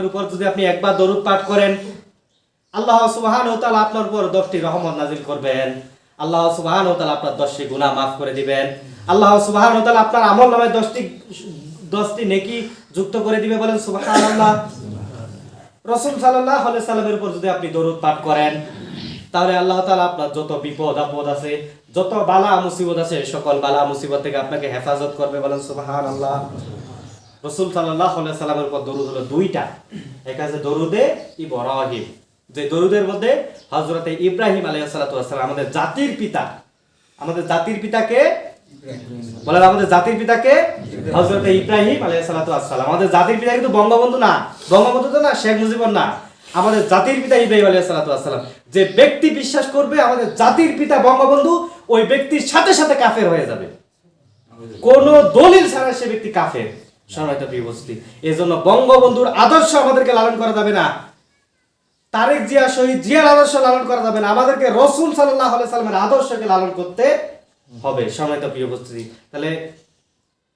উপর যদি আপনি একবার দরুদ পাঠ করেন, আল্লাহ সুবহানাহু ওয়া তাআলা আপনার উপর 10টি রহমত নাযিল করবেন। আল্লাহ সুবহানাহু ওয়া তাআলা আপনার 10টি গুনাহ মাফ করে দিবেন। আল্লাহ সুবহানাহু ওয়া তাআলা আপনার আমলনামায় 10টি নেকি যুক্ত করে দিবে, বলেন সুবহানাল্লাহ। রাসূল সাল্লাল্লাহু আলাইহি সাল্লামের উপর যদি আপনি দরুদ পাঠ করেন, তাহলে আল্লাহ তাআলা আপনার যত বিপদ আপদ আছে, যত বালা মুসিবত আছে, সকল বালা মুসিবত থেকে আপনাকে হেফাজত করবে, বলেন সুবহানাল্লাহ। রাসূল সাল্লাল্লাহু আলাইহি সাল্লামের উপর দরুদ হলো দুইটা। একটা আছে দরুদে ইব্রাহিম, যে দরুদের মধ্যে হযরতে ইব্রাহিম আলাইহিস সালাতু ওয়াস সালাম, আমাদের জাতির পিতা, আমাদের জাতির পিতাকে বলেন, আমাদের জাতির পিতাকে হযরতে ইব্রাহিম আলাইহিস সালাতু ওয়াস সালাম। আমাদের জাতির পিতা কিন্তু বঙ্গবন্ধু না, বঙ্গবন্ধু তো না, শেখ মুজিবুর না, আমাদের জাতির পিতা ইব্রাহিম আলাইহিস সালাতু ওয়াস সালাম। যে ব্যক্তি বিশ্বাস করবে আমাদের জাতির পিতা বঙ্গবন্ধু, ওই ব্যক্তির সাথে সাথে কাফের হয়ে যাবে, কোন দলিল ছাড়া সে ব্যক্তি কাফের। সম্মানিত প্রিয় উপস্থিতি, এজন্য বঙ্গবন্ধুর আদর্শ আমাদেরকে লালন করা যাবে না, তারেক জিয়া শহীদ জিয়ার আদর্শ লালন করা যাবে না, আমাদেরকে রাসূল সাল্লাল্লাহু আলাইহি সাল্লামের আদর্শকে লালন করতে হবে। সম্মানিত প্রিয় উপস্থিতি, তাহলে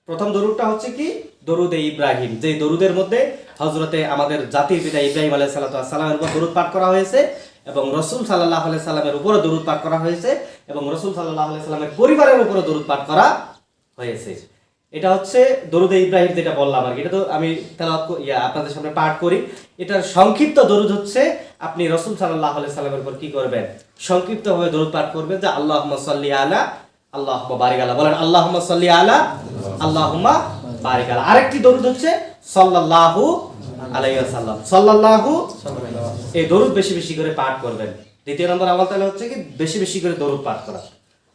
প্রথম দরুদটা হচ্ছে কি? দরুদে ইব্রাহিম, যে দরুদের মধ্যে হযরতে আমাদের জাতির পিতা ইব্রাহিম আলাইহিস সালাতু ওয়াস সালামের উপর দরুদ পাঠ করা হয়েছে, এবং রাসূল সাল্লাল্লাহু আলাইহি সাল্লামের উপরও দরুদ পাঠ করা হয়েছে, এবং রাসূল সাল্লাল্লাহু আলাইহি সাল্লামের পরিবারের উপরও দরুদ পাঠ করা হয়েছে। এটা হচ্ছে দরুদে ইব্রাহিম, যেটা বললাম আর কি। এটা তো আমি তেলাওয়াত আপনাদের সামনে পাঠ করি। এটার সংক্ষিপ্ত দরুদ হচ্ছে, আপনি রাসূল সাল্লাল্লাহু আলাইহি সাল্লামের উপর কি করবেন? সংক্ষিপ্তভাবে দরুদ পাঠ করবেন, যে আল্লাহুম্মা সাল্লি আলা আল্লাহুম্মা বারিক আলা, বলেন আল্লাহুম্মা সাল্লি আলা আল্লাহুম্মা বারিক আলা। আরেকটি দরুদ হচ্ছে সাল্লাল্লাহু আলাইহি ওয়াসাল্লাম, সাল্লাল্লাহু, এই দরুদ বেশি বেশি করে পাঠ করবেন। দ্বিতীয় নম্বর আমল তাহলে হচ্ছে কি? বেশি বেশি করে দরুদ পাঠ করা।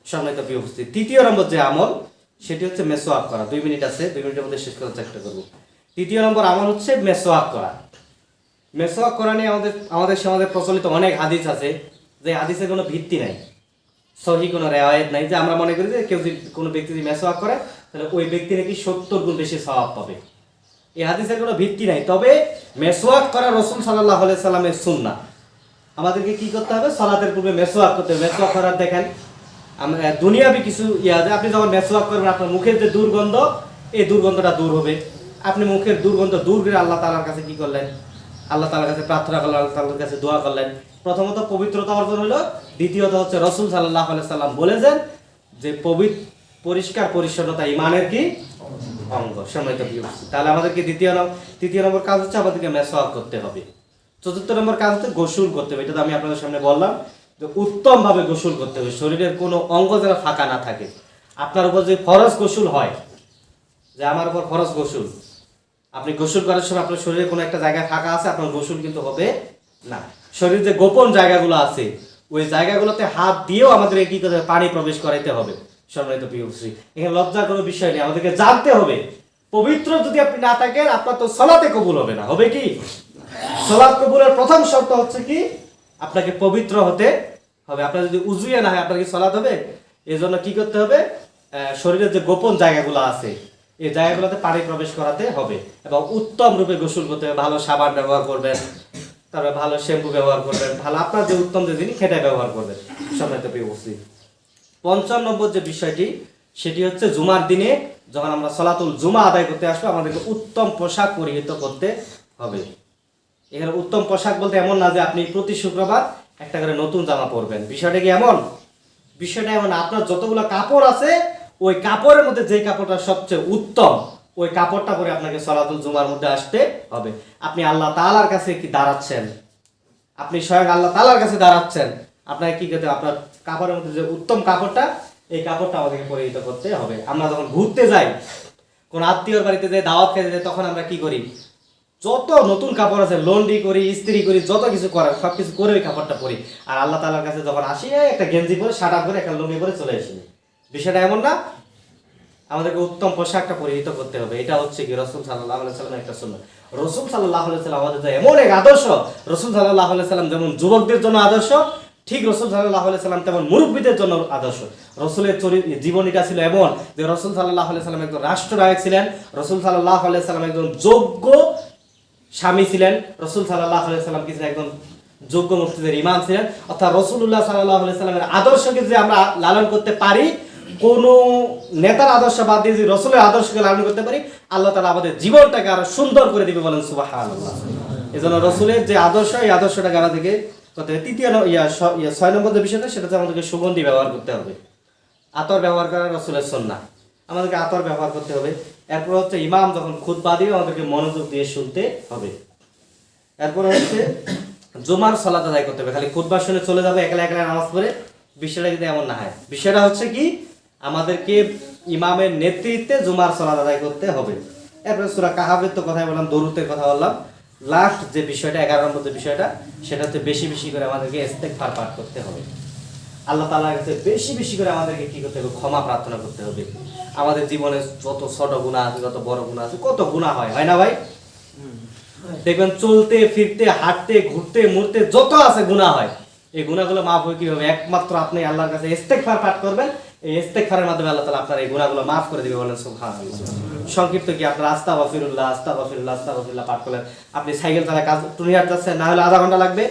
সম্মানিত প্রিয় উপস্থিতি, তৃতীয় নম্বর যে আমল, সেটি হচ্ছে মেসওয়াক করা। 2 মিনিট আছে, 2 মিনিটের মধ্যে শেষ করার চেষ্টা করব। তৃতীয় নম্বর আমল হচ্ছে মেসওয়াক করা। মেসওয়াক করা নিয়ে আমাদের সমাজে প্রচলিত অনেক হাদিস আছে, যে হাদিসের কোনো ভিত্তি নাই, সহিহ কোনো রিওয়ায়াত নাই, যে আমরা মনে করি যে কেউ যদি কোনো ব্যক্তি যদি মেসওয়াক করে, তাহলে ওই ব্যক্তি নাকি 70 গুণ বেশি সওয়াব পাবে। এই হাদিসের কোনো ভিত্তি নাই। তবে মেসওয়াক করা রাসূল সাল্লাল্লাহু আলাইহি সাল্লামের সুন্নাহ। আমাদেরকে কি করতে হবে? সালাতের পূর্বে মেসওয়াক করতে হবে। মেসওয়াক করার দেখেন দুনিয়াবি কিছু আছে, আপনি যখন মেসওয়াক করবেন, আপনার মুখের যে দুর্গন্ধ, এই দুর্গন্ধটা দূর হবে। আপনি মুখের দুর্গন্ধ দূর করে আল্লাহ তাআলার কাছে কি করলেন? আল্লাহ তাআলার কাছে প্রার্থনা করলেন, আল্লাহ তাআলার কাছে দোয়া করলেন। প্রথমত পবিত্রতা অর্জন হলো, দ্বিতীয়ত হচ্ছে রাসূল সাল্লাল্লাহু আলাইহি সাল্লাম বলেছেন যে পরিষ্কার পরিচ্ছন্নতা ঈমানের কি অঙ্গ। সম্মানিত প্রিয় উপস্থিতি, তাহলে আমাদেরকে তৃতীয় নম্বর কাজ হচ্ছে আমাদেরকে মেসওয়াক করতে হবে। চতুর্থ নম্বর কাজ হচ্ছে গোসল করতে হবে। এটা তো আমি আপনাদের সামনে বললাম যে উত্তম ভাবে গোসল করতে হবে, শরীরের কোনো অঙ্গ যেন ফাঁকা না থাকে। আপনার উপর যে ফরজ গোসল হয়, যে আমার উপর ফরজ গোসল, আপনি গোসল করার সময় আপনার শরীরে কোনো একটা জায়গায় ফাঁকা আছে, আপনার গোসল কিন্তু হবে না। শরীরের যে গোপন জায়গাগুলো আছে, ওই জায়গাগুলোতে হাত দিয়েও আমাদের কি করতে হবে? পানি প্রবেশ করাইতে হবে। সম্মানিত প্রিয় উপস্থিতি, এখানে লজ্জার কোনো বিষয় নেই, আমাদেরকে জানতে হবে। পবিত্র যদি আপনি না থাকেন, আপনার তো সালাতে কবুল হবে না। হবে কি? সালাত কবুলের প্রথম শর্ত হচ্ছে কি? আপনাকে পবিত্র হতে হবে। আপনার যদি উযুয়ে না হয়, আপনার কি সালাত হবে? এই জন্য কি করতে হবে? শরীরের যে গোপন জায়গাগুলো আছে, এই জায়গাগুলোতে পানি প্রবেশ করাতে হবে, এবং উত্তম রূপে গোসল করতে হবে। ভালো সাবান ব্যবহার করবেন, তারপরে ভালো শ্যাম্পু ব্যবহার করবেন, ভালো আপনার যে উত্তম যে জিনিস সেটাই ব্যবহার করবেন। সম্মানিত প্রিয় উপস্থিতি, 5 নম্বর যে বিষয়টি, সেটি হচ্ছে জুমার দিনে যখন আমরা সালাতুল জুমা আদায় করতে আসবো, আমাদেরকে উত্তম পোশাক পরিহিত করতে হবে। এখানে উত্তম পোশাক বলতে এমন না যে আপনি প্রতি শুক্রবার একটা করে নতুন জামা পরবেন। বিষয়টা কি এমন? বিষয়টা এমন, আপনার যতগুলো কাপড় আছে, ওই কাপড়ের মধ্যে যে কাপড়টা সবচেয়ে উত্তম, ওই কাপড়টা পরে আপনাকে সালাতুল জুমার মধ্যে আসতে হবে। আপনি আল্লাহ তাআলার কাছে কি দাঁড়াচ্ছেন, আপনি স্বয়ং আল্লাহ তাআলার কাছে দাঁড়াচ্ছেন, আপনাকে কি করতে হবে? আপনার কাপড়ের মধ্যে যে উত্তম কাপড়টা, এই কাপড়টা আমাদেরকে পরিহিত করতে হবে। আমরা যখন ঘুরতে যাই, কোন আত্মীয়র বাড়িতে যাই, দাওয়াত খেতে যাই, তখন আমরা কি করি? যত নতুন কাপড় আছে লন্ড্রি করি, ইস্ত্রি করি, যত কিছু করার সবকিছু করে ওই কাপড়টা পরি। আর আল্লাহ তাআলার কাছে যখন আসি, একটা গেঞ্জি পরে, শার্ট পরে, একটা লুঙ্গি পরে চলে আসি। বিষয়টা এমন না? আমাদেরকে উত্তম পোশাকটা পরিহিত করতে হবে। এটা হচ্ছে কি রাসূল সাল্লাল্লাহু আলাইহি সাল্লামের একটা সুন্নাহ। রাসূল সাল্লাল্লাহু আলাইহি সাল্লাম আমাদের জন্য এমন এক আদর্শ। রাসূল সাল্লাল্লাহু আলাইহি সাল্লাম যেমন যুবকদের জন্য আদর্শ, ঠিক রাসূল সাল্লাল্লাহু আলাইহি সাল্লাম তেমন মুরব্বিদের জন্য আদর্শ। রাসূলের জীবনীটা ছিল এমন যে রাসূল সাল্লাল্লাহু আলাইহি সাল্লাম একজন রাষ্ট্রনায়ক ছিলেন, রাসূল সাল্লাল্লাহু আলাইহি সাল্লাম একজন যোগ্য স্বামী ছিলেন, রাসূল সাল্লাল্লাহু আলাইহি সাল্লাম কি একজন যোগ্য মুফতিদের ইমাম ছিলেন। অর্থাৎ রাসূলুল্লাহ সাল্লাল্লাহু আলাইহি সাল্লামের আদর্শকে যে আমরা লালন করতে পারি, কোন নেতার আদর্শ বাদ দিয়ে যদি রাসূলের আদর্শকে লালন করতে পারি, আল্লাহ তাআলা আমাদের জীবনটাকে আরো সুন্দর করে দিবে। বলেন সুবহানাল্লাহ। এজন্য রসুলের যে আদর্শ, এই আদর্শটাকে আমাদেরকে করতে হবে। তৃতীয় 6 নম্বর যে বিষয়টা, সেটা হচ্ছে আমাদেরকে সুগন্ধি ব্যবহার করতে হবে। আতর ব্যবহার করা রসুলের সুন্নাহ, আমাদেরকে আতর ব্যবহার করতে হবে। এরপর হচ্ছে ইমাম যখন খুতবা দিবে আমাদেরকে মনোযোগ দিয়ে শুনতে হবে। এরপর হচ্ছে জুমার সালাত আদায় করতে হবে। খালি খুতবা শুনে চলে যাবে একলা একলা নামাজ পড়ে, বিষয়টা কিন্তু এমন না হয়। বিষয়টা হচ্ছে কি, আমাদেরকে ইমামের নেতৃত্বে জুমার সালাত আদায় করতে হবে। এরপরে সূরা কাহাফের তো কথাই বললাম, দরুদের কথা বললাম। লাস্ট যে বিষয়টা 11 নম্বর যে বিষয়টা, সেটা হচ্ছে বেশি বেশি করে আমাদেরকে ইস্তেগফার পাঠ করতে হবে। আল্লাহ তাআলার কাছে বেশি বেশি করে আমাদেরকে কি করতে হবে, ক্ষমা প্রার্থনা করতে হবে। আমাদের জীবনে যত ছোট গুনাহ আছে, যত বড় গুনাহ আছে, কত গুনাহ হয়, হয় না ভাই? দেখবেন চলতে ফিরতে হাঁটতে ঘুরতে মুড়তে যত আছে গুনাহ হয়। এই গুনাহগুলো মাফ হয় কিভাবে? একমাত্র আপনি আল্লাহর কাছে ইস্তেগফার পাঠ করবেন। এই ইস্তেগফারের মাধ্যমে আল্লাহ তাআলা আপনার এই গুনাহগুলো মাফ করে দিবে, বলেন সুবহানাল্লাহ। সংক্ষিপ্ত কি, আপনার আস্তাগফিরুল্লাহ আস্তাগফিরুল্লাহ আস্তাগফিরুল্লাহ পাঠ করলেন। আপনি সাইকেল চালায় কাজ টুনিয়ার যাচ্ছেন, না হলে আধা ঘন্টা লাগবে।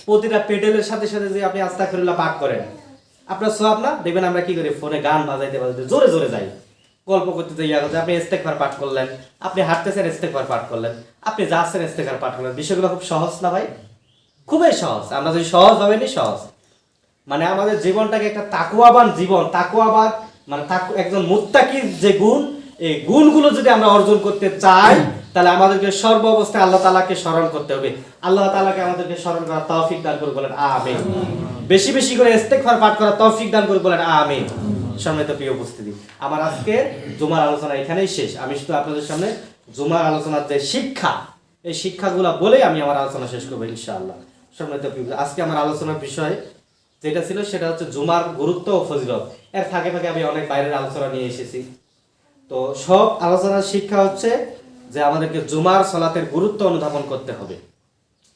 প্রতিটা পেডেলের সাথে সাথে যে আপনি আস্তাগফিরুল্লাহ পাঠ করেন, আপনার সওয়াব না? দেখবেন আমরা কি করি, ফোনে গান বাজাইতে বাজাইতে জোরে জোরে যাই, গল্প করতে যাই, আপনি ইস্তেগফার পাঠ করলেন, আপনি হাঁটতেছেন ইস্তেগফার পাঠ করলেন, আপনি যাচ্ছেন ইস্তেগফার পাঠ করলেন। বিষয়গুলো খুব সহজ না ভাই? খুবই সহজ। আমরা যদি সহজ ভাবে নি, সহজ মানে আমাদের জীবনটাকে একটা তাকওয়াবান জীবন, তাকওয়াবান মানে একজন মুত্তাকির যে গুণ, এই গুণগুলো যদি আমরা অর্জন করতে চাই, তাহলে আমাদেরকে সর্ব অবস্থায় আল্লাহ তাআলাকে স্মরণ করতে হবে। আল্লাহ তাআলাকে আমাদেরকে স্মরণ করার তৌফিক দান করুন, বলেন আমিন। বেশি বেশি করে ইস্তেগফার পাঠ করার তৌফিক দান করুন, বলেন আমিন। সম্মানিত প্রিয় উপস্থিতি, আমার আজকে জুমার আলোচনা এখানেই শেষ। আমি শুধু আপনাদের সামনে জুমার আলোচনার যে শিক্ষা, এই শিক্ষাগুলো বলেই আমি আমার আলোচনা শেষ করবো ইনশাআল্লাহ। সম্মানিত প্রিয়, আজকে আমার আলোচনার বিষয় যেটা ছিল সেটা হচ্ছে জুমার গুরুত্ব ও ফজিলত। এর ফাঁকে ফাঁকে আমি অনেক বাইরের আলোচনা নিয়ে এসেছি। তো সব আলোচনার শিক্ষা হচ্ছে যে আমাদেরকে জুমার সালাতের গুরুত্ব অনুধাবন করতে হবে।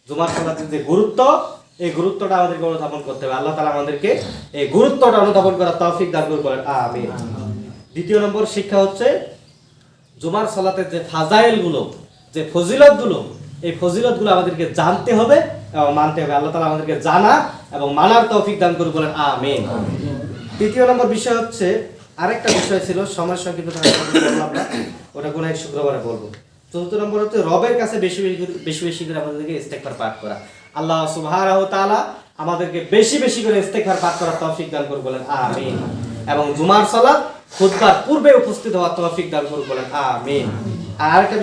জুমার সালাতের যে গুরুত্ব, এই গুরুত্বটা আমাদেরকে অনুধাবন করতে হবে। আল্লাহ তাআলা আমাদেরকে এই গুরুত্বটা অনুধাবন করার তৌফিক দান করুন, বলেন আমিন। দ্বিতীয় নম্বর শিক্ষা হচ্ছে জুমার সালাতের যে ফাজাইলগুলো, যে ফজিলতগুলো, এই ফজিলতগুলো আমাদেরকে জানতে হবে এবং মানতে হবে। আল্লাহ তাআলা আমাদেরকে জানা এবং মানার তৌফিক দান করুন, বলেন আমিন। তৃতীয় নম্বর বিষয় হচ্ছে, আরেকটা বিষয় ছিল, সময় সংক্ষিপ্ত বললাম না, ওটা কোনো এক শুক্রবারে বলবো। চতুর্থ নম্বর হচ্ছে রবের কাছে বেশি বেশি বেশি করে আমাদেরকে ইস্তেগফার পাঠ করা। আল্লাহ সুবহানাহু ওয়া তাআলা আমাদেরকে বেশি বেশি করে ইস্তেগফার পাঠ করার তৌফিক দান করুন, বলেন আমিন। এবং জুমার সালাত খুতবার পূর্বে উপস্থিত হওয়ার তৌফিক দান করুন, বলেন আমিন। আর আরেকটা